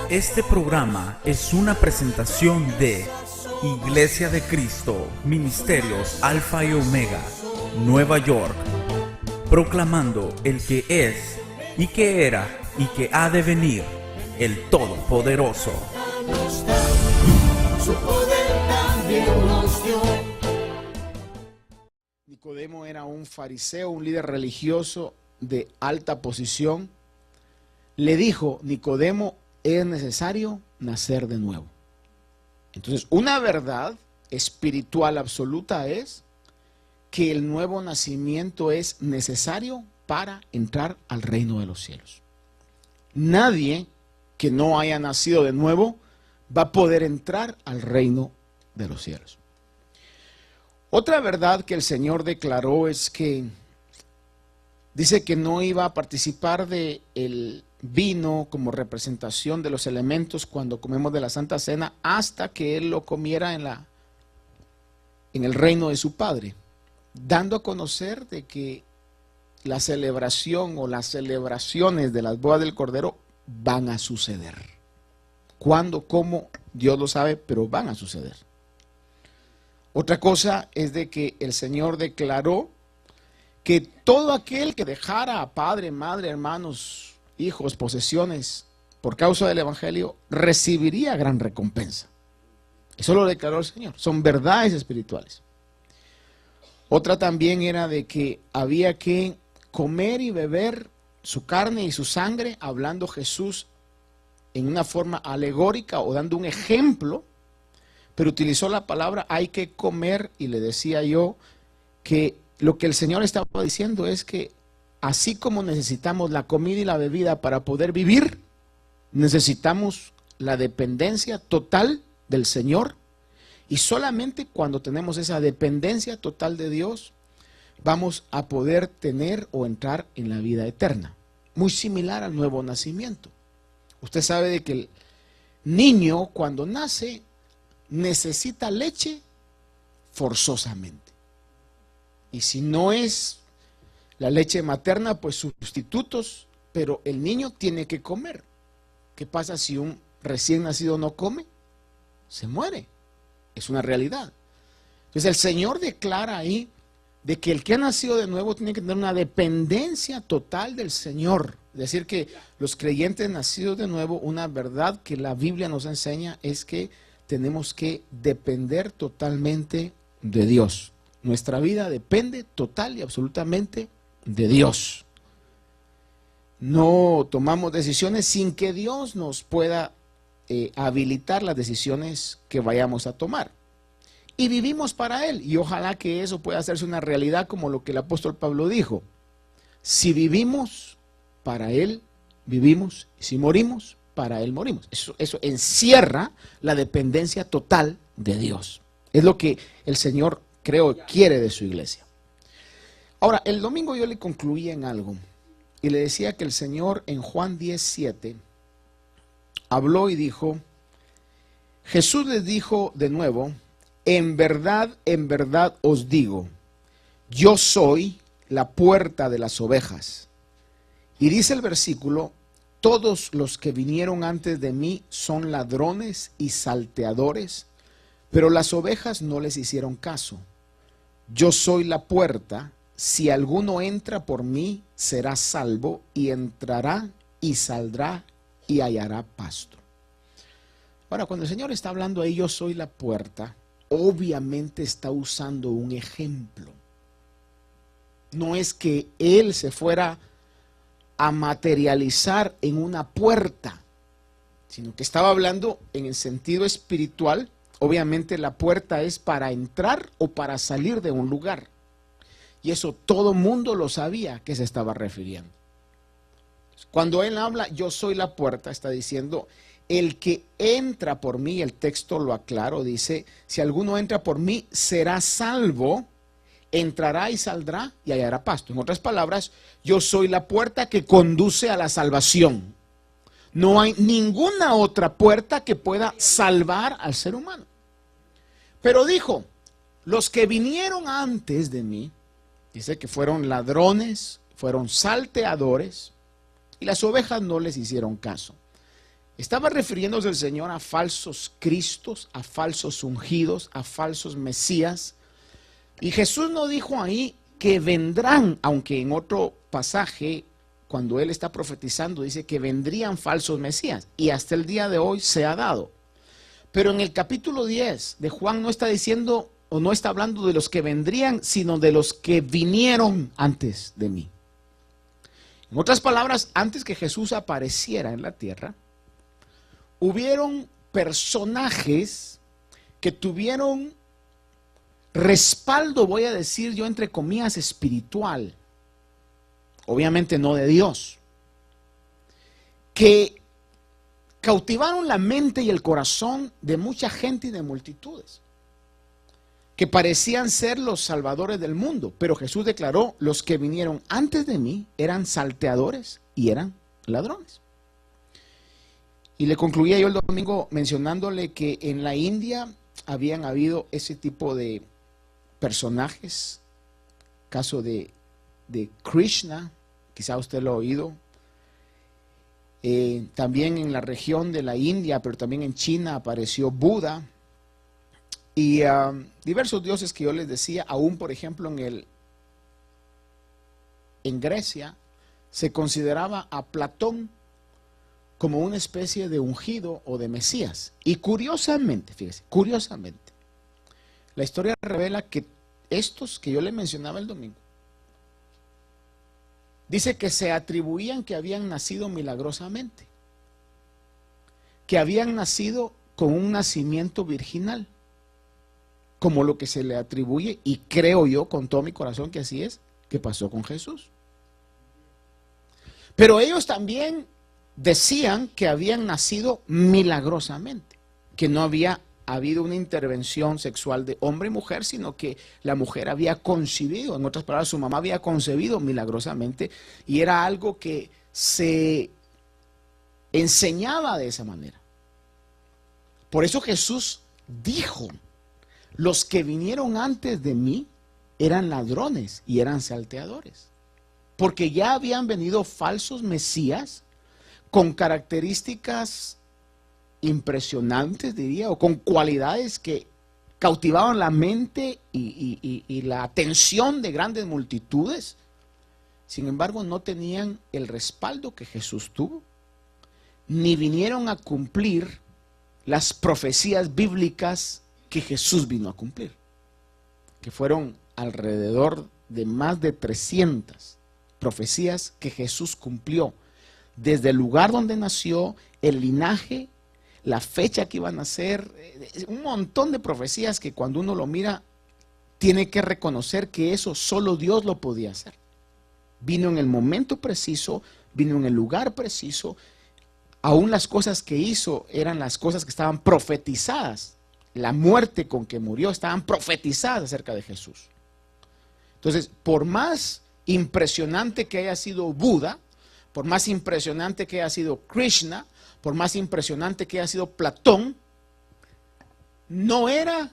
Este programa es una presentación de Iglesia de Cristo, Ministerios Alfa y Omega, Nueva York, proclamando el que es, y que era, y que ha de venir, el Todopoderoso. Su poder también nos dio. Nicodemo era un fariseo, un líder religioso de alta posición. Le dijo: Nicodemo, es necesario nacer de nuevo. Entonces, una verdad espiritual absoluta es que el nuevo nacimiento es necesario para entrar al reino de los cielos. Nadie que no haya nacido de nuevo va a poder entrar al reino de los cielos. Otra verdad que el Señor declaró es que dice que no iba a participar del vino como representación de los elementos cuando comemos de la Santa Cena hasta que Él lo comiera en el reino de su Padre, dando a conocer de que la celebración o las celebraciones de las bodas del Cordero van a suceder. ¿Cuándo? ¿Cómo? Dios lo sabe, pero van a suceder. Otra cosa es de que el Señor declaró que todo aquel que dejara a padre, madre, hermanos, hijos, posesiones, por causa del Evangelio, recibiría gran recompensa. Eso lo declaró el Señor. Son verdades espirituales. Otra también era de que había que comer y beber su carne y su sangre, hablando Jesús en una forma alegórica o dando un ejemplo, pero utilizó la palabra hay que comer, y le decía yo que lo que el Señor estaba diciendo es que así como necesitamos la comida y la bebida para poder vivir, necesitamos la dependencia total del Señor, y solamente cuando tenemos esa dependencia total de Dios, vamos a poder tener o entrar en la vida eterna. Muy similar al nuevo nacimiento. Usted sabe de que el niño cuando nace necesita leche forzosamente. Y si no es la leche materna, pues sustitutos, pero el niño tiene que comer. ¿Qué pasa si un recién nacido no come? Se muere. Es una realidad. Entonces el Señor declara ahí de que el que ha nacido de nuevo tiene que tener una dependencia total del Señor. Es decir, que los creyentes nacidos de nuevo, una verdad que la Biblia nos enseña es que tenemos que depender totalmente de Dios. Nuestra vida depende total y absolutamente de Dios. No tomamos decisiones sin que Dios nos pueda habilitar las decisiones que vayamos a tomar. Y vivimos para Él, y ojalá que eso pueda hacerse una realidad como lo que el apóstol Pablo dijo. Si vivimos, para Él vivimos, y si morimos, para Él morimos. Eso encierra la dependencia total de Dios. Es lo que el Señor, creo, quiere de su iglesia. Ahora, el domingo yo le concluía en algo, y le decía que el Señor en Juan 10:7 habló y dijo, Jesús les dijo de nuevo, en verdad os digo, yo soy la puerta de las ovejas. Y dice el versículo, todos los que vinieron antes de mí son ladrones y salteadores, pero las ovejas no les hicieron caso. Yo soy la puerta, si alguno entra por mí, será salvo, y entrará y saldrá y hallará pasto. Ahora, cuando el Señor está hablando ahí, yo soy la puerta, obviamente está usando un ejemplo. No es que Él se fuera a materializar en una puerta, sino que estaba hablando en el sentido espiritual. Obviamente la puerta es para entrar o para salir de un lugar. Y eso todo mundo lo sabía que se estaba refiriendo. Cuando Él habla, yo soy la puerta, está diciendo, el que entra por mí, el texto lo aclaro, dice, si alguno entra por mí, será salvo, entrará y saldrá y hallará pasto. En otras palabras, yo soy la puerta que conduce a la salvación. No hay ninguna otra puerta que pueda salvar al ser humano. Pero dijo, los que vinieron antes de mí, dice que fueron ladrones, fueron salteadores, y las ovejas no les hicieron caso. Estaba refiriéndose el Señor a falsos cristos, a falsos ungidos, a falsos mesías. Y Jesús no dijo ahí que vendrán, aunque en otro pasaje, cuando Él está profetizando, dice que vendrían falsos mesías. Y hasta el día de hoy se ha dado. Pero en el capítulo 10 de Juan no está diciendo o no está hablando de los que vendrían, sino de los que vinieron antes de mí. En otras palabras, antes que Jesús apareciera en la tierra, hubieron personajes que tuvieron respaldo, voy a decir yo entre comillas, espiritual, obviamente no de Dios, que cautivaron la mente y el corazón de mucha gente y de multitudes, que parecían ser los salvadores del mundo, pero Jesús declaró: los que vinieron antes de mí eran salteadores y eran ladrones. Y le concluía yo el domingo mencionándole que en la India habían habido ese tipo de personajes, caso de Krishna, quizá usted lo ha oído, también en la región de la India, pero también en China apareció Buda, y diversos dioses que yo les decía. Aún por ejemplo en Grecia se consideraba a Platón como una especie de ungido o de Mesías. Y curiosamente, fíjese, curiosamente, la historia revela que estos que yo le mencionaba el domingo, dice que se atribuían que habían nacido milagrosamente, que habían nacido con un nacimiento virginal, como lo que se le atribuye, y creo yo con todo mi corazón que así es, que pasó con Jesús. Pero ellos también decían que habían nacido milagrosamente, que no había habido una intervención sexual de hombre y mujer, sino que la mujer había concebido, en otras palabras, su mamá había concebido milagrosamente, y era algo que se enseñaba de esa manera. Por eso Jesús dijo: los que vinieron antes de mí eran ladrones y eran salteadores, porque ya habían venido falsos mesías con características impresionantes, diría, o con cualidades que cautivaban la mente y la atención de grandes multitudes. Sin embargo, no tenían el respaldo que Jesús tuvo, ni vinieron a cumplir las profecías bíblicas que Jesús vino a cumplir, que fueron alrededor de más de 300 profecías que Jesús cumplió, desde el lugar donde nació, el linaje, la fecha que iba a nacer, un montón de profecías que cuando uno lo mira, tiene que reconocer que eso solo Dios lo podía hacer. Vino en el momento preciso, vino en el lugar preciso. Aún las cosas que hizo eran las cosas que estaban profetizadas. La muerte con que murió estaban profetizadas acerca de Jesús. Entonces, por más impresionante que haya sido Buda, por más impresionante que haya sido Krishna, por más impresionante que haya sido Platón, no era,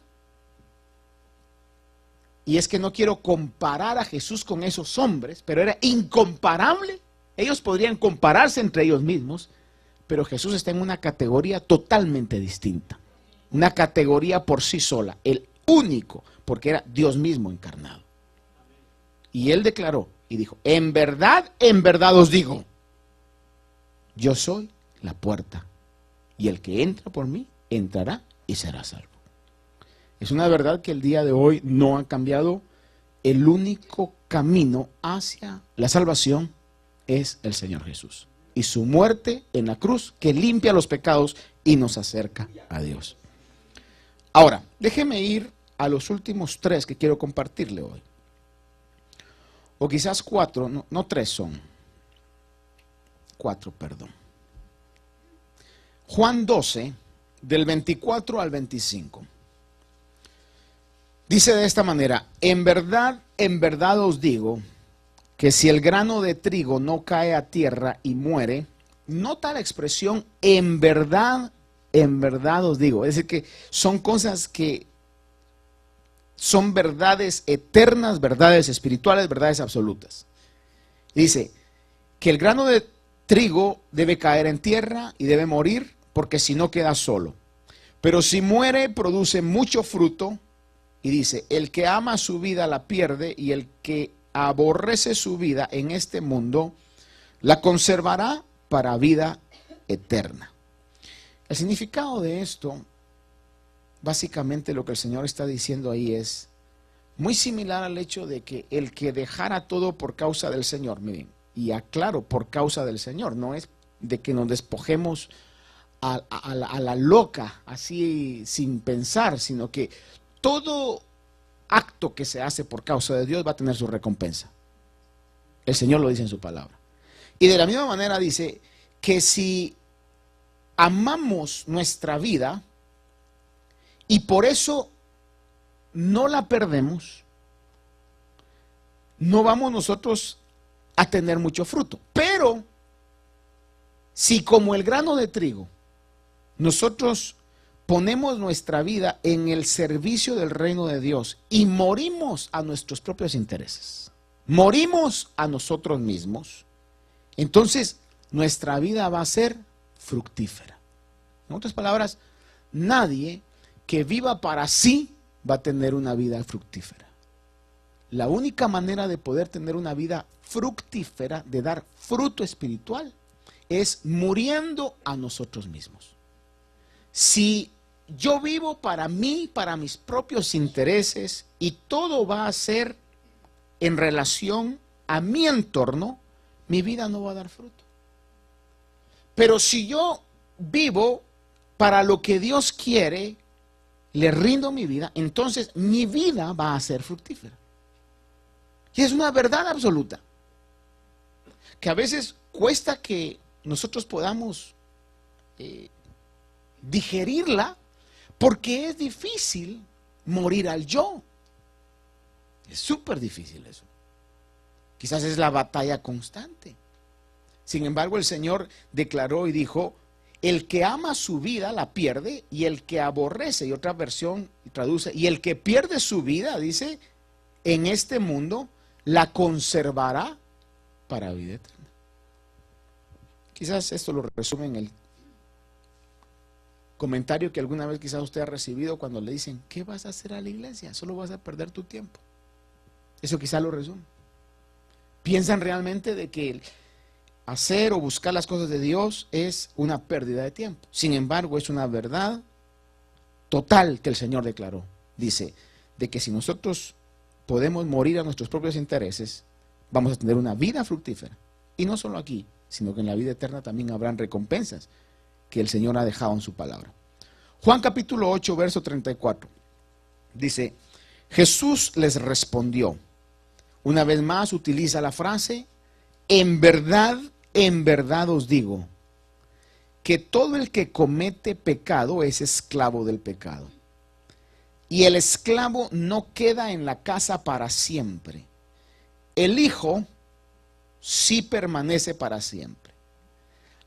y es que no quiero comparar a Jesús con esos hombres, pero era incomparable. Ellos podrían compararse entre ellos mismos, pero Jesús está en una categoría totalmente distinta, una categoría por sí sola, el único, porque era Dios mismo encarnado. Y él declaró y dijo: en verdad os digo, yo soy la puerta, y el que entra por mí entrará y será salvo. Es una verdad que el día de hoy no ha cambiado. El único camino hacia la salvación es el Señor Jesús y su muerte en la cruz, que limpia los pecados y nos acerca a Dios. Ahora, déjeme ir a los últimos 3 que quiero compartirle hoy, o quizás 4, no 3 son, 4, perdón. Juan 12, del 24 al 25. Dice de esta manera: en verdad os digo, que si el grano de trigo no cae a tierra y muere, nota la expresión en verdad os digo. Es decir, que son cosas que son verdades eternas, verdades espirituales, verdades absolutas. Dice que el grano de trigo debe caer en tierra y debe morir, porque si no queda solo. Pero si muere, produce mucho fruto. Y dice, el que ama su vida la pierde, y el que aborrece su vida en este mundo, la conservará para vida eterna. El significado de esto, básicamente lo que el Señor está diciendo ahí es muy similar al hecho de que el que dejara todo por causa del Señor, miren, y aclaro, por causa del Señor, no es de que nos despojemos a la loca, así sin pensar, sino que todo acto que se hace por causa de Dios va a tener su recompensa. El Señor lo dice en su palabra. Y de la misma manera dice que si amamos nuestra vida y por eso no la perdemos, no vamos nosotros a tener mucho fruto. Pero si como el grano de trigo nosotros ponemos nuestra vida en el servicio del reino de Dios y morimos a nuestros propios intereses, morimos a nosotros mismos, entonces nuestra vida va a ser fructífera. En otras palabras, nadie que viva para sí va a tener una vida fructífera. La única manera de poder tener una vida fructífera, de dar fruto espiritual, es muriendo a nosotros mismos. Si yo vivo para mí, para mis propios intereses, y todo va a ser en relación a mi entorno, mi vida no va a dar fruto. Pero si yo vivo para lo que Dios quiere, le rindo mi vida, entonces mi vida va a ser fructífera. Y es una verdad absoluta, que a veces cuesta que nosotros podamos digerirla, porque es difícil morir al yo. Es súper difícil eso. Quizás es la batalla constante. Sin embargo, el Señor declaró y dijo, el que ama su vida la pierde, y el que aborrece, y otra versión traduce, y el que pierde su vida, dice, en este mundo, la conservará para vida eterna. Quizás esto lo resume en el comentario que alguna vez quizás usted ha recibido cuando le dicen, ¿qué vas a hacer a la iglesia? Solo vas a perder tu tiempo. Eso quizás lo resume. Piensan realmente de que hacer o buscar las cosas de Dios es una pérdida de tiempo. Sin embargo, es una verdad total que el Señor declaró. Dice, de que si nosotros podemos morir a nuestros propios intereses, vamos a tener una vida fructífera. Y no solo aquí, sino que en la vida eterna también habrán recompensas que el Señor ha dejado en su palabra. Juan capítulo 8, verso 34. Dice, Jesús les respondió. Una vez más utiliza la frase, en verdad os digo, que todo el que comete pecado es esclavo del pecado. Y el esclavo no queda en la casa para siempre. El Hijo sí permanece para siempre.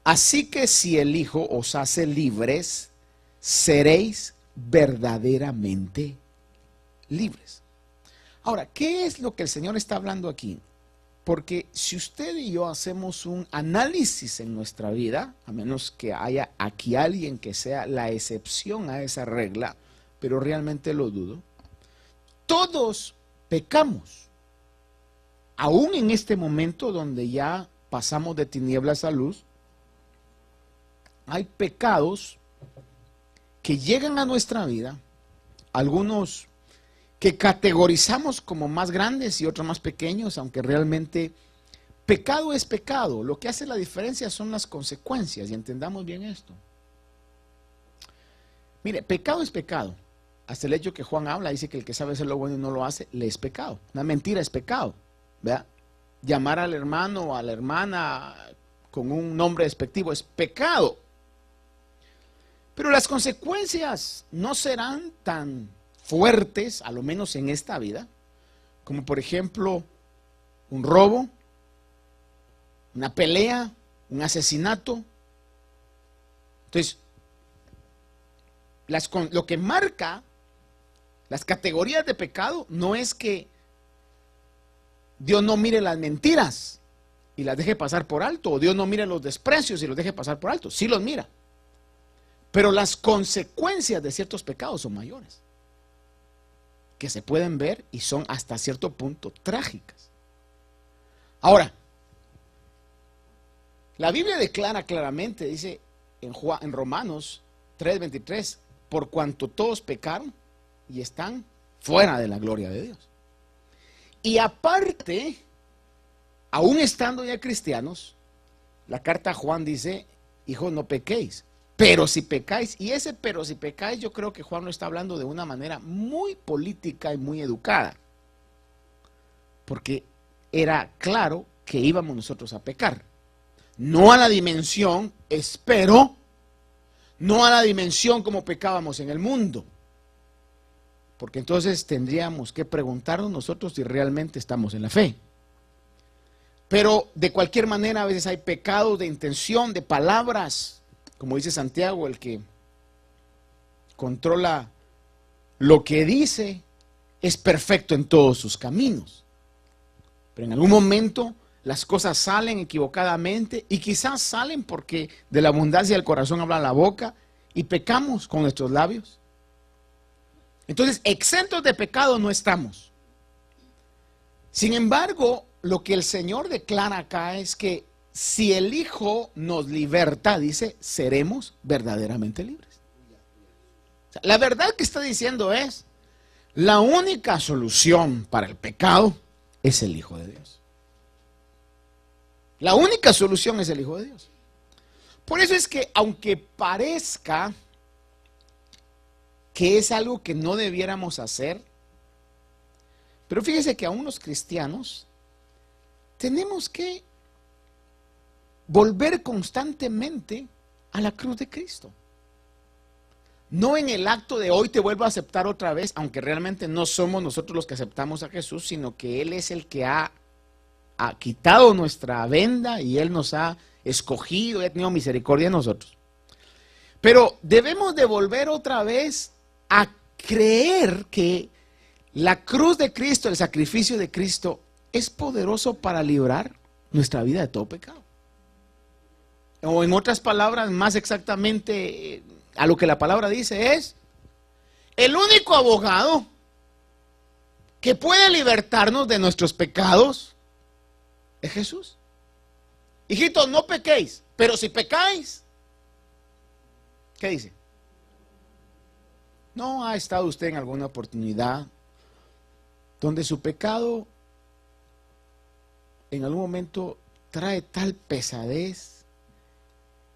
Así que si el Hijo os hace libres, seréis verdaderamente libres. Ahora, ¿qué es lo que el Señor está hablando aquí? Porque si usted y yo hacemos un análisis en nuestra vida, a menos que haya aquí alguien que sea la excepción a esa regla, pero realmente lo dudo, todos pecamos. Aún en este momento donde ya pasamos de tinieblas a luz, hay pecados que llegan a nuestra vida, algunos que categorizamos como más grandes y otros más pequeños, aunque realmente pecado es pecado. Lo que hace la diferencia son las consecuencias, y entendamos bien esto. Mire, pecado es pecado. Hasta el hecho que Juan habla, dice que el que sabe hacer lo bueno y no lo hace, le es pecado. Una mentira es pecado, ¿verdad? Llamar al hermano o a la hermana con un nombre despectivo es pecado. Pero las consecuencias no serán tan fuertes, a lo menos en esta vida, como por ejemplo un robo, una pelea, un asesinato. Entonces, lo que marca las categorías de pecado no es que Dios no mire las mentiras y las deje pasar por alto, o Dios no mire los desprecios y los deje pasar por alto. Sí los mira. Pero las consecuencias de ciertos pecados son mayores, que se pueden ver y son hasta cierto punto trágicas. Ahora, la Biblia declara claramente, dice en Romanos 3:23, por cuanto todos pecaron y están fuera de la gloria de Dios. Y aparte, aún estando ya cristianos, la carta a Juan dice, hijos, no pequéis, pero si pecáis. Y ese pero si pecáis, yo creo que Juan lo está hablando de una manera muy política y muy educada, porque era claro que íbamos nosotros a pecar, no a la dimensión, espero, no a la dimensión como pecábamos en el mundo, porque entonces tendríamos que preguntarnos nosotros si realmente estamos en la fe. Pero de cualquier manera a veces hay pecados de intención, de palabras, como dice Santiago, el que controla lo que dice es perfecto en todos sus caminos. Pero en algún momento las cosas salen equivocadamente y quizás salen porque de la abundancia del corazón habla la boca y pecamos con nuestros labios. Entonces, exentos de pecado no estamos. Sin embargo, lo que el Señor declara acá es que si el Hijo nos liberta, dice, seremos verdaderamente libres. O sea, la verdad que está diciendo es, la única solución para el pecado es el Hijo de Dios. La única solución es el Hijo de Dios. Por eso es que aunque parezca que es algo que no debiéramos hacer, pero fíjese que aún los cristianos tenemos que volver constantemente a la cruz de Cristo. No en el acto de hoy te vuelvo a aceptar otra vez, aunque realmente no somos nosotros los que aceptamos a Jesús, sino que Él es el que ha quitado nuestra venda y Él nos ha escogido y ha tenido misericordia de nosotros. Pero debemos de volver otra vez a creer que la cruz de Cristo, el sacrificio de Cristo, es poderoso para librar nuestra vida de todo pecado. O en otras palabras, más exactamente a lo que la palabra dice es, el único abogado que puede libertarnos de nuestros pecados es Jesús. Hijitos, no pequéis, pero si pecáis, ¿qué dice? ¿No ha estado usted en alguna oportunidad donde su pecado en algún momento trae tal pesadez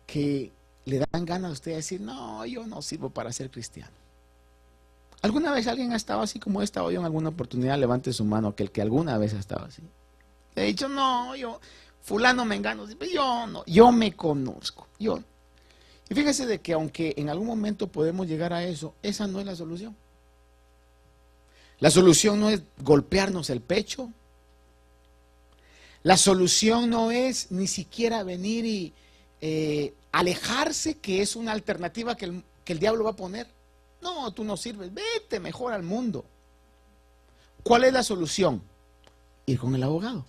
que le dan ganas a usted de decir, no, yo no sirvo para ser cristiano? ¿Alguna vez alguien ha estado así como he estado yo en alguna oportunidad? Levante su mano, aquel que alguna vez ha estado así. He dicho, no, yo, fulano mengano, yo no, yo me conozco, yo. Y fíjese de que aunque en algún momento podemos llegar a eso, esa no es la solución. La solución no es golpearnos el pecho. La solución no es ni siquiera venir y alejarse, que es una alternativa que el diablo va a poner. No, tú no sirves, vete mejor al mundo. ¿Cuál es la solución? Ir con el abogado.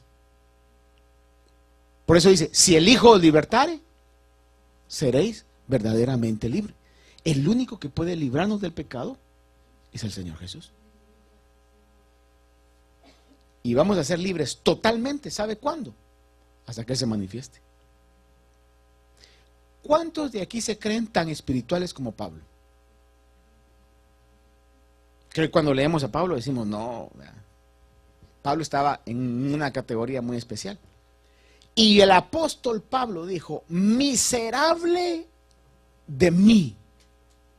Por eso dice, si el Hijo os libertare, seréis verdaderamente libres. El único que puede librarnos del pecado es el Señor Jesús. Y vamos a ser libres totalmente, ¿sabe cuándo? Hasta que Él se manifieste. ¿Cuántos de aquí se creen tan espirituales como Pablo? Creo que cuando leemos a Pablo decimos, no, Pablo estaba en una categoría muy especial. Y el apóstol Pablo dijo, miserable de mí.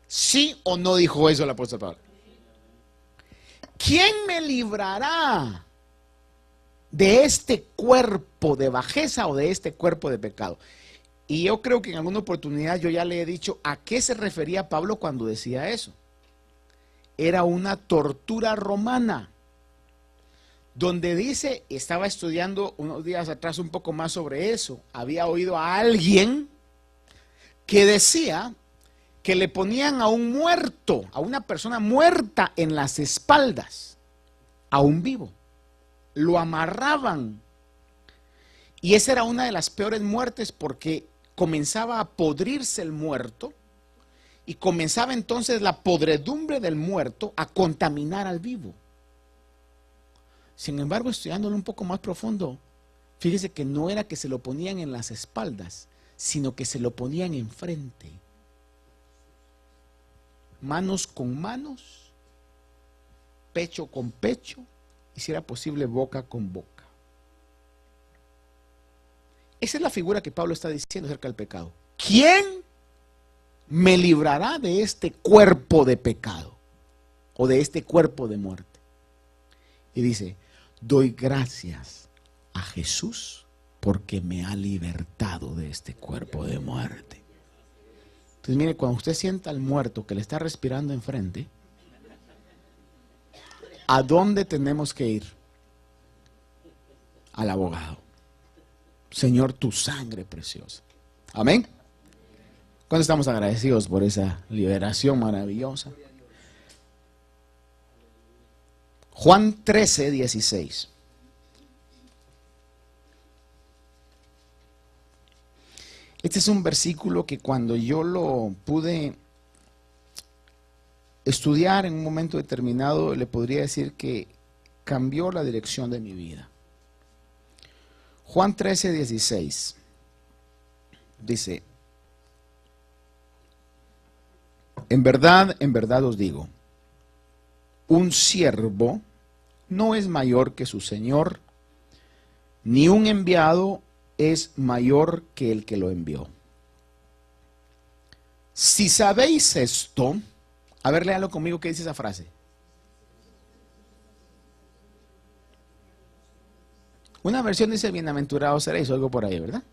¿Sí o no dijo eso el apóstol Pablo? ¿Quién me librará de este cuerpo de bajeza o de este cuerpo de pecado? Y yo creo que en alguna oportunidad yo ya le he dicho a qué se refería Pablo cuando decía eso. Era una tortura romana, donde dice, estaba estudiando unos días atrás un poco más sobre eso, había oído a alguien que decía que le ponían a un muerto, a una persona muerta en las espaldas, a un vivo, lo amarraban, y esa era una de las peores muertes porque comenzaba a podrirse el muerto Y comenzaba entonces la podredumbre del muerto a contaminar al vivo. Sin embargo, estudiándolo un poco más profundo, fíjese que no era que se lo ponían en las espaldas, sino que se lo ponían enfrente. Manos con manos, pecho con pecho, y si era posible, boca con boca. Esa es la figura que Pablo está diciendo acerca del pecado. ¿Quién me librará de este cuerpo de pecado o de este cuerpo de muerte? Y dice, doy gracias a Jesús porque me ha libertado de este cuerpo de muerte. Entonces mire, cuando usted sienta al muerto que le está respirando enfrente, ¿a dónde tenemos que ir? Al abogado. Señor, tu sangre preciosa. Amén. ¿Cuándo estamos agradecidos por esa liberación maravillosa? Juan 13, 16. Este es un versículo que cuando yo lo pude estudiar en un momento determinado, le podría decir que cambió la dirección de mi vida. Juan 13, 16. Dice, en verdad os digo, un siervo no es mayor que su señor, ni un enviado es mayor que el que lo envió. Si sabéis esto, a ver, léalo conmigo, ¿qué dice esa frase? Una versión dice, bienaventurados seréis, o algo por ahí, ¿verdad?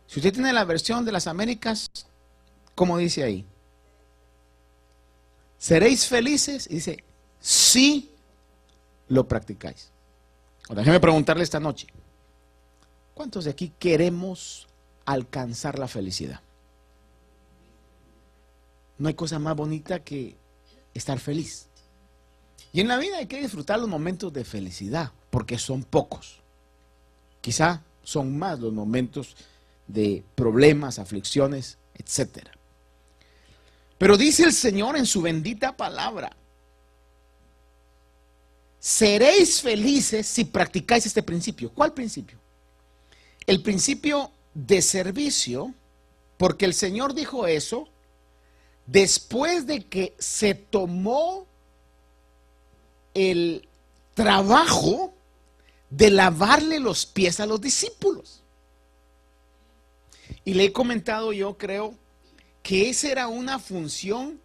Si usted tiene la versión de las Américas, ¿cómo dice ahí? Seréis felices, y dice, si lo practicáis. Ahora, déjeme preguntarle esta noche, ¿cuántos de aquí queremos alcanzar la felicidad? No hay cosa más bonita que estar feliz. Y en la vida hay que disfrutar los momentos de felicidad, porque son pocos. Quizá son más los momentos de problemas, aflicciones, etc. Pero dice el Señor en su bendita palabra, seréis felices si practicáis este principio. ¿Cuál principio? El principio de servicio, porque el Señor dijo eso después de que se tomó el trabajo de lavarle los pies a los discípulos. Y le he comentado, yo creo que esa era una función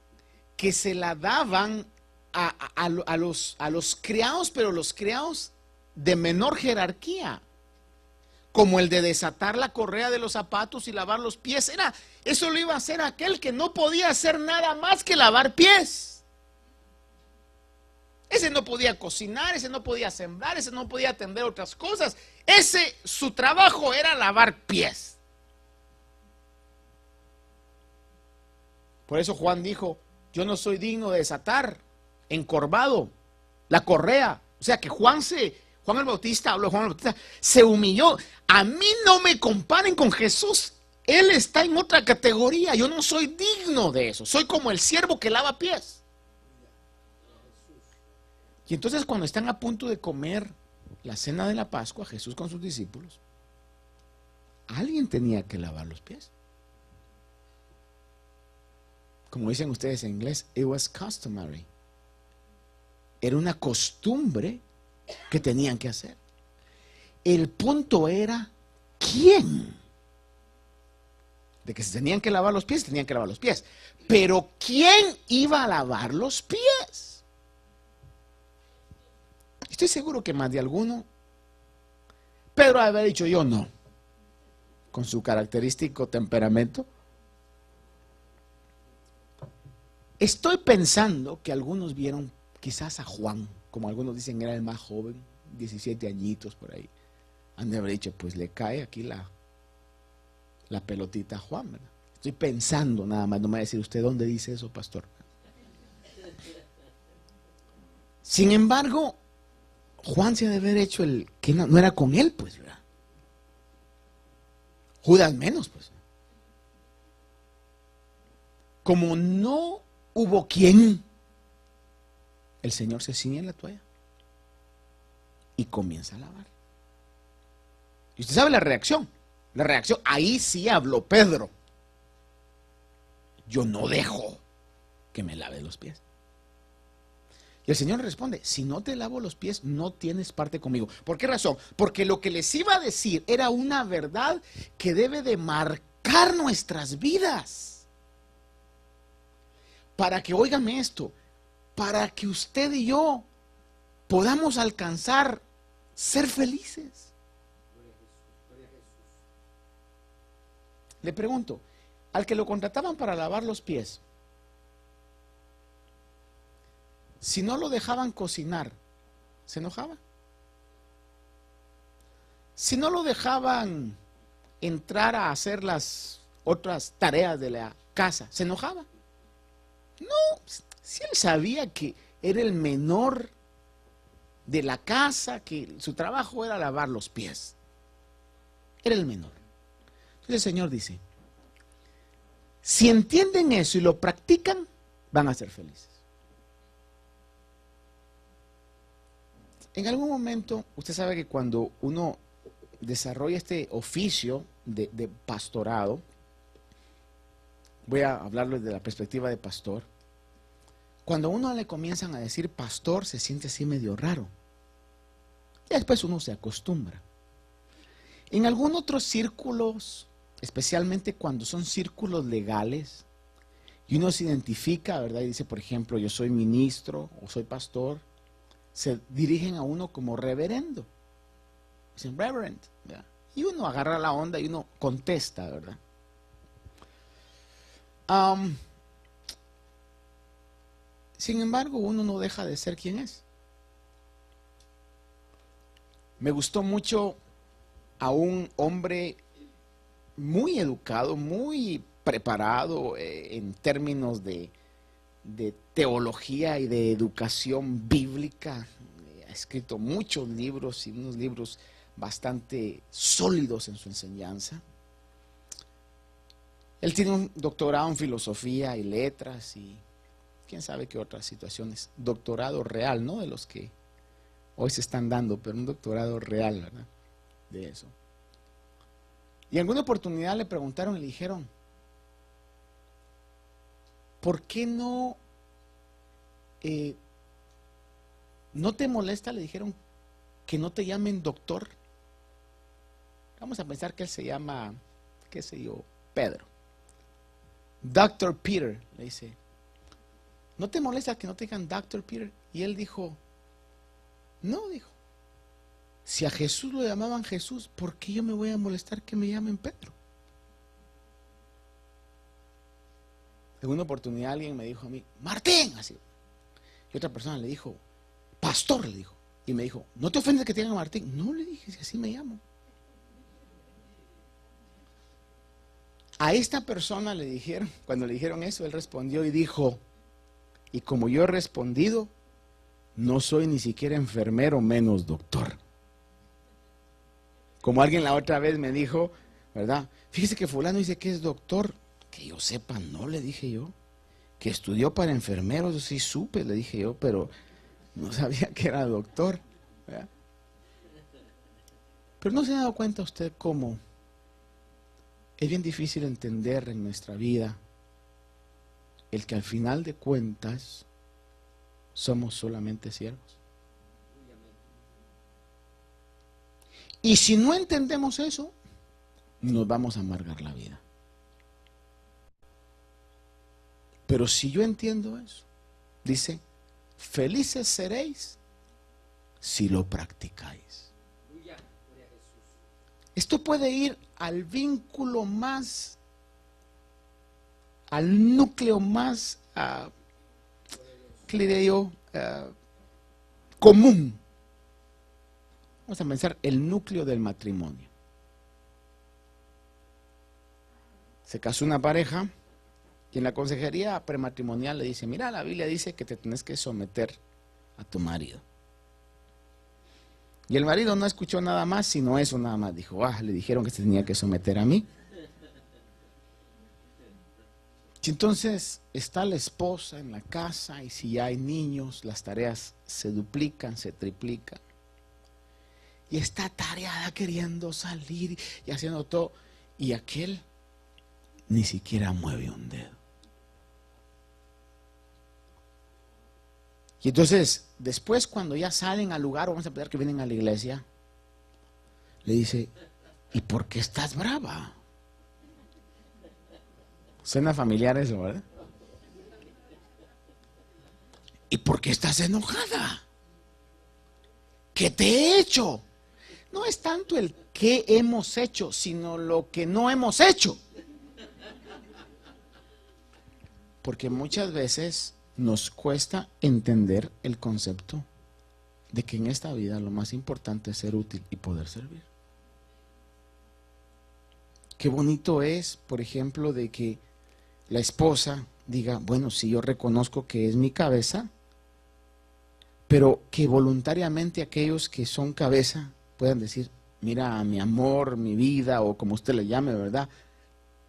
que se la daban a los criados, pero los criados de menor jerarquía, como el de desatar la correa de los zapatos y lavar los pies. Eso lo iba a hacer aquel que no podía hacer nada más que lavar pies. Ese no podía cocinar, ese no podía sembrar, ese no podía atender otras cosas. Su trabajo era lavar pies. Por eso Juan dijo, yo no soy digno de desatar encorvado la correa. O sea que Juan el Bautista, se humilló. A mí no me comparen con Jesús. Él está en otra categoría. Yo no soy digno de eso. Soy como el siervo que lava pies. Y entonces cuando están a punto de comer la cena de la Pascua, Jesús con sus discípulos, alguien tenía que lavar los pies. Como dicen ustedes en inglés, it was customary. Era una costumbre que tenían que hacer. El punto era, ¿quién? De que se tenían que lavar los pies, tenían que lavar los pies. Pero ¿quién iba a lavar los pies? Estoy seguro que más de alguno, Pedro había dicho yo no, con su característico temperamento. Estoy pensando que algunos vieron quizás a Juan, como algunos dicen era el más joven, 17 añitos por ahí. Han de haber dicho, pues le cae aquí la pelotita a Juan, ¿verdad? Estoy pensando nada más, no me va a decir usted dónde dice eso, pastor. Sin embargo, Juan se ha de haber hecho el que no era con él, pues, ¿verdad? Judas menos, pues. como no hubo quien, el Señor se ciñe en la toalla y comienza a lavar. Y usted sabe la reacción. La reacción, ahí sí habló Pedro. Yo no dejo que me lave los pies. Y el Señor responde, si no te lavo los pies, no tienes parte conmigo. ¿Por qué razón? Porque lo que les iba a decir era una verdad que debe de marcar nuestras vidas. Para que, óigame esto, para que usted y yo podamos alcanzar ser felices. Le pregunto, al que lo contrataban para lavar los pies, si no lo dejaban cocinar, ¿se enojaba? Si no lo dejaban entrar a hacer las otras tareas de la casa, ¿se enojaba? No, si él sabía que era el menor de la casa, que su trabajo era lavar los pies. Era el menor. Entonces el Señor dice, si entienden eso y lo practican, van a ser felices. En algún momento, usted sabe que cuando uno desarrolla este oficio de pastorado, voy a hablarles de la perspectiva de pastor, cuando a uno le comienzan a decir pastor, se siente así medio raro. Y después uno se acostumbra. En algunos otros círculos, especialmente cuando son círculos legales, y uno se identifica, ¿verdad? Y dice, por ejemplo, yo soy ministro o soy pastor, se dirigen a uno como reverendo. Dicen reverend, ¿verdad? Y uno agarra la onda y uno contesta, ¿verdad? Sin embargo, uno no deja de ser quien es. Me gustó mucho a un hombre muy educado, muy preparado en términos de teología y de educación bíblica. Ha escrito muchos libros y unos libros bastante sólidos en su enseñanza. Él tiene un doctorado en filosofía y letras y quién sabe qué otras situaciones. Doctorado real, no de los que hoy se están dando, pero un doctorado real, ¿verdad? De eso. Y en alguna oportunidad le preguntaron y le dijeron, ¿por qué no te molesta? Le dijeron que no te llamen doctor. Vamos a pensar que él se llama, qué sé yo, Pedro. Dr. Peter, le dice, ¿no te molesta que no te digan Dr. Peter? Y él dijo, no, dijo, si a Jesús lo llamaban Jesús, ¿por qué yo me voy a molestar que me llamen Pedro? En una oportunidad alguien me dijo a mí, Martín, así. Y otra persona le dijo, pastor, le dijo. Y me dijo, ¿no te ofendes que te llamen Martín? No, le dije, si así me llamo. A esta persona le dijeron, cuando le dijeron eso, él respondió y dijo, y como yo he respondido, no soy ni siquiera enfermero, menos doctor. Como alguien la otra vez me dijo, ¿verdad? Fíjese que fulano dice que es doctor. Que yo sepa, no, le dije yo. Que estudió para enfermeros, sí supe, le dije yo, pero no sabía que era doctor, ¿verdad? Pero no se ha dado cuenta usted cómo es bien difícil entender en nuestra vida el que al final de cuentas somos solamente siervos. Y si no entendemos eso, nos vamos a amargar la vida. Pero si yo entiendo eso, dice, felices seréis si lo practicáis. Esto puede ir al vínculo más, al núcleo más, ¿qué le diré yo? Común. Vamos a pensar el núcleo del matrimonio. Se casó una pareja y en la consejería prematrimonial le dice, mira, la Biblia dice que te tienes que someter a tu marido. Y el marido no escuchó nada más, sino eso nada más. Dijo, le dijeron que se tenía que someter a mí. Si entonces está la esposa en la casa y si ya hay niños, las tareas se duplican, se triplican. Y está tareada queriendo salir y haciendo todo. Y aquel ni siquiera mueve un dedo. Y entonces, después cuando ya salen al lugar, vamos a pensar que vienen a la iglesia, le dice, ¿y por qué estás brava? Suena familiar eso, ¿verdad? ¿Y por qué estás enojada? ¿Qué te he hecho? No es tanto el qué hemos hecho, sino lo que no hemos hecho. Porque muchas veces nos cuesta entender el concepto de que en esta vida lo más importante es ser útil y poder servir. Qué bonito es, por ejemplo, de que la esposa diga, bueno, si yo reconozco que es mi cabeza, pero que voluntariamente aquellos que son cabeza puedan decir, mira, mi amor, mi vida, o como usted le llame, ¿verdad?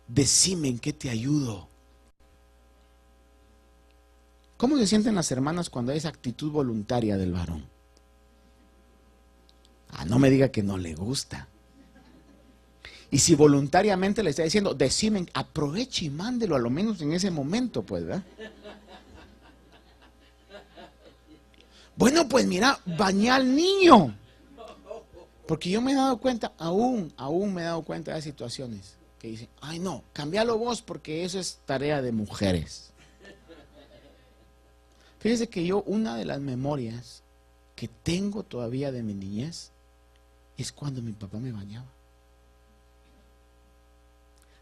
Decime en qué te ayudo. ¿Cómo se sienten las hermanas cuando hay esa actitud voluntaria del varón? Ah, no me diga que no le gusta. Y si voluntariamente le está diciendo, decime, aproveche y mándelo a lo menos en ese momento, pues, ¿verdad? Bueno, pues mira, bañá al niño. Porque yo me he dado cuenta, aún me he dado cuenta de situaciones que dicen, ay no, cámbialo vos porque eso es tarea de mujeres. Fíjese que yo, una de las memorias que tengo todavía de mi niñez es cuando mi papá me bañaba.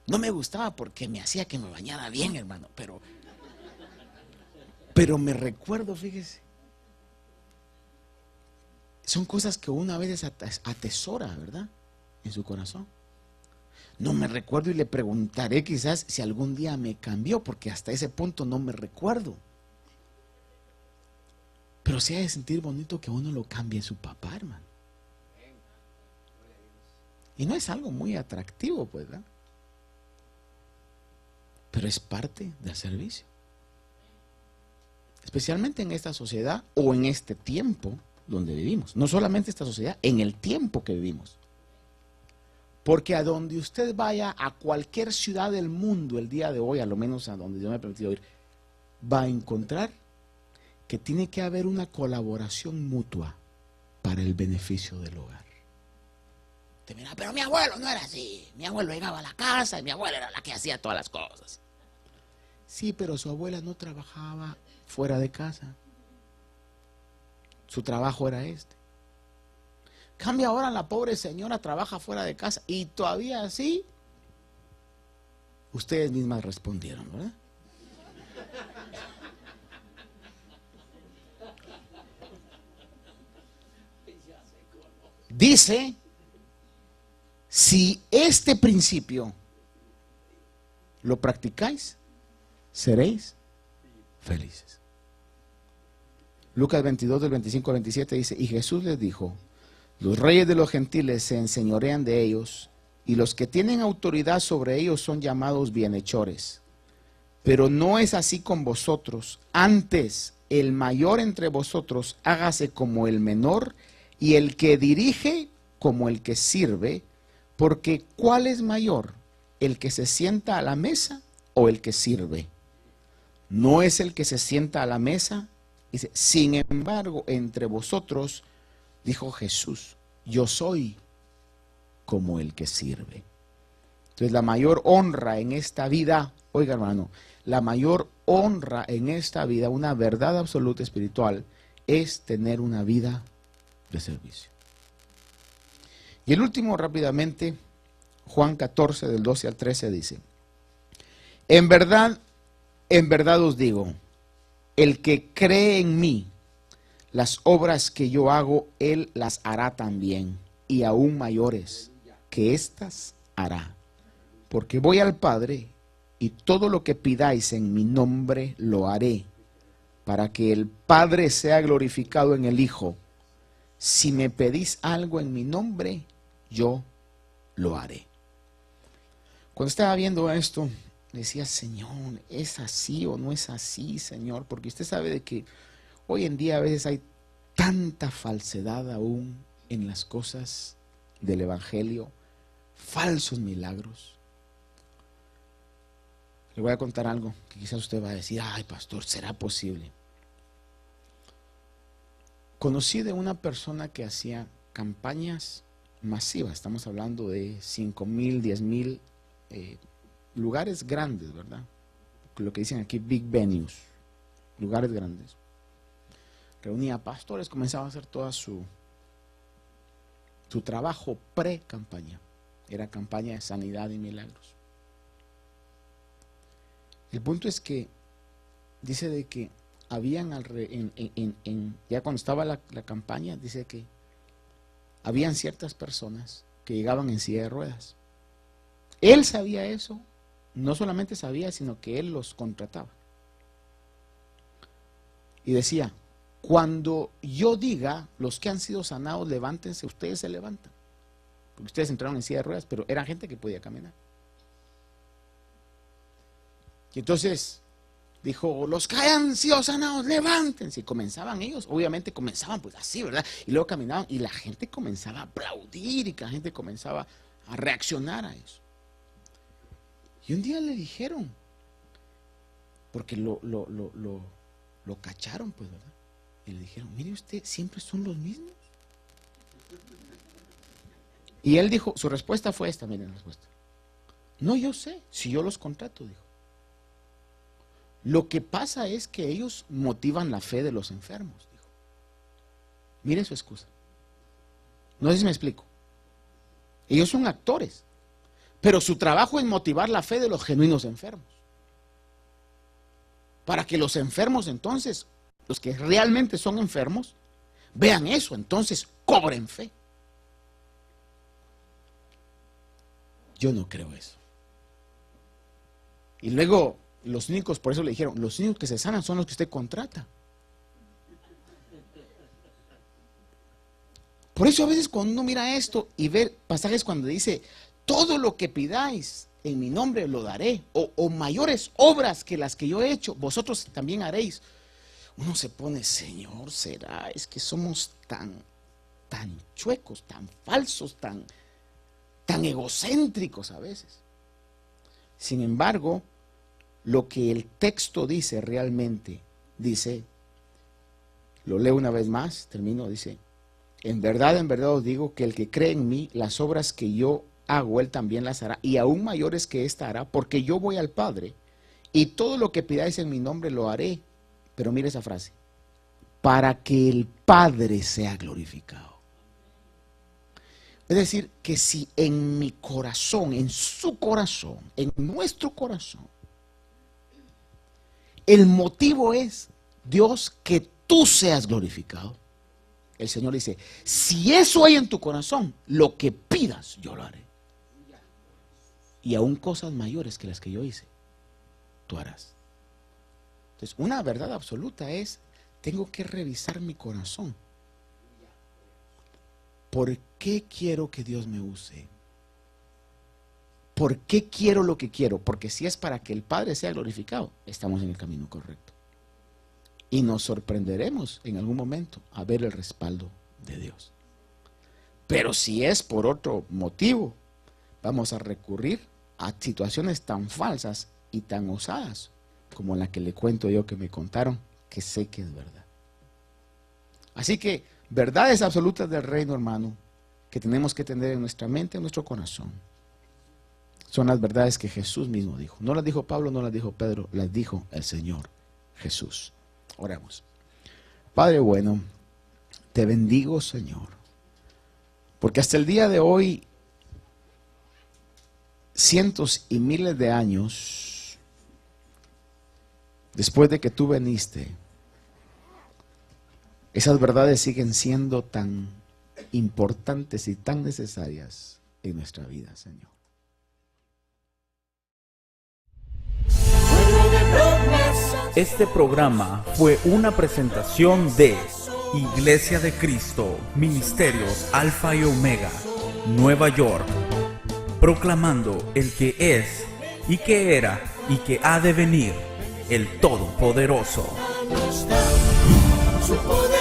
No me gustaba porque me hacía que me bañara bien, hermano, pero me recuerdo, fíjese. Son cosas que uno a veces atesora, ¿verdad? En su corazón. No me recuerdo y le preguntaré quizás si algún día me cambió, porque hasta ese punto no me recuerdo. Pero sí ha de sentir bonito que uno lo cambie su papá, hermano. Y no es algo muy atractivo, pues, ¿verdad? Pero es parte del servicio. Especialmente en esta sociedad o en este tiempo donde vivimos. No solamente esta sociedad, en el tiempo que vivimos. Porque a donde usted vaya, a cualquier ciudad del mundo el día de hoy, a lo menos a donde yo me he permitido ir, va a encontrar que tiene que haber una colaboración mutua para el beneficio del hogar. Te mira, pero mi abuelo no era así. Mi abuelo llegaba a la casa y mi abuela era la que hacía todas las cosas. Sí, pero su abuela no trabajaba fuera de casa. Su trabajo era este. Cambia ahora, la pobre señora trabaja fuera de casa y todavía así. Ustedes mismas respondieron, ¿verdad? Dice, si este principio lo practicáis, seréis felices. Lucas 22, del 25 al 27 dice, y Jesús les dijo, los reyes de los gentiles se enseñorean de ellos, y los que tienen autoridad sobre ellos son llamados bienhechores. Pero no es así con vosotros. Antes, el mayor entre vosotros hágase como el menor, y el que dirige como el que sirve, porque ¿cuál es mayor? ¿El que se sienta a la mesa o el que sirve? No es el que se sienta a la mesa. Dice, sin embargo, entre vosotros, dijo Jesús, yo soy como el que sirve. Entonces, la mayor honra en esta vida, oiga hermano, la mayor honra en esta vida, una verdad absoluta espiritual, es tener una vida de servicio. Y el último rápidamente, Juan 14 del 12 al 13 dice, en verdad os digo, el que cree en mí, las obras que yo hago, él las hará también, y aún mayores que éstas hará. Porque voy al Padre, y todo lo que pidáis en mi nombre lo haré, para que el Padre sea glorificado en el Hijo. Si me pedís algo en mi nombre, yo lo haré. Cuando estaba viendo esto, decía, Señor, ¿es así o no es así, Señor? Porque usted sabe de que hoy en día a veces hay tanta falsedad aún en las cosas del Evangelio, falsos milagros. Le voy a contar algo que quizás usted va a decir, ay, pastor, ¿será posible? Conocí de una persona que hacía campañas masivas, estamos hablando de 5,000, 10,000 lugares grandes, ¿verdad? Lo que dicen aquí, big venues, lugares grandes. Reunía pastores, comenzaba a hacer toda su trabajo pre-campaña. Era campaña de sanidad y milagros. El punto es que dice de que habían ya cuando estaba la campaña, dice que habían ciertas personas que llegaban en silla de ruedas. Él sabía eso, no solamente sabía, sino que él los contrataba. Y decía, cuando yo diga, los que han sido sanados, levántense, ustedes se levantan. Porque ustedes entraron en silla de ruedas, pero eran gente que podía caminar. Y entonces dijo, los que hayan sido sanados, levántense. Y comenzaban ellos, obviamente comenzaban pues así, ¿verdad? Y luego caminaban y la gente comenzaba a aplaudir y la gente comenzaba a reaccionar a eso. Y un día le dijeron, porque lo cacharon pues, ¿verdad? Y le dijeron, mire usted, siempre son los mismos. Y él dijo, su respuesta fue esta, miren la respuesta. No, yo sé, si yo los contrato, dijo. Lo que pasa es que ellos motivan la fe de los enfermos, dijo. Mire su excusa. No sé si me explico. Ellos son actores, pero su trabajo es motivar la fe de los genuinos enfermos. Para que los enfermos entonces, los que realmente son enfermos, vean eso, entonces cobren fe. Yo no creo eso. Y luego los únicos, por eso le dijeron, los únicos que se sanan son los que usted contrata. Por eso a veces cuando uno mira esto y ve pasajes cuando dice, todo lo que pidáis en mi nombre lo daré, o mayores obras que las que yo he hecho, vosotros también haréis. Uno se pone, Señor, ¿será? Es que somos tan chuecos, tan falsos, tan egocéntricos a veces. Sin embargo, lo que el texto dice realmente, dice, lo leo una vez más, termino, dice, en verdad os digo que el que cree en mí, las obras que yo hago, él también las hará, y aún mayores que ésta hará, porque yo voy al Padre, y todo lo que pidáis en mi nombre lo haré. Pero mire esa frase, para que el Padre sea glorificado. Es decir, que si en mi corazón, en su corazón, en nuestro corazón, el motivo es, Dios, que tú seas glorificado. El Señor dice, si eso hay en tu corazón, lo que pidas, yo lo haré. Y aún cosas mayores que las que yo hice, tú harás. Entonces, una verdad absoluta es, tengo que revisar mi corazón. ¿Por qué quiero que Dios me use? ¿Por qué quiero lo que quiero? Porque si es para que el Padre sea glorificado, estamos en el camino correcto. Y nos sorprenderemos en algún momento a ver el respaldo de Dios. Pero si es por otro motivo, vamos a recurrir a situaciones tan falsas y tan osadas como la que le cuento yo que me contaron, que sé que es verdad. Así que verdades absolutas del reino, hermano, que tenemos que tener en nuestra mente, en nuestro corazón, son las verdades que Jesús mismo dijo. No las dijo Pablo, no las dijo Pedro, las dijo el Señor Jesús. Oremos. Padre bueno, te bendigo, Señor, porque hasta el día de hoy, cientos y miles de años después de que tú viniste, esas verdades siguen siendo tan importantes y tan necesarias en nuestra vida, Señor. Este programa fue una presentación de Iglesia de Cristo, Ministerios Alfa y Omega, Nueva York, proclamando el que es y que era y que ha de venir el Todopoderoso. Su poder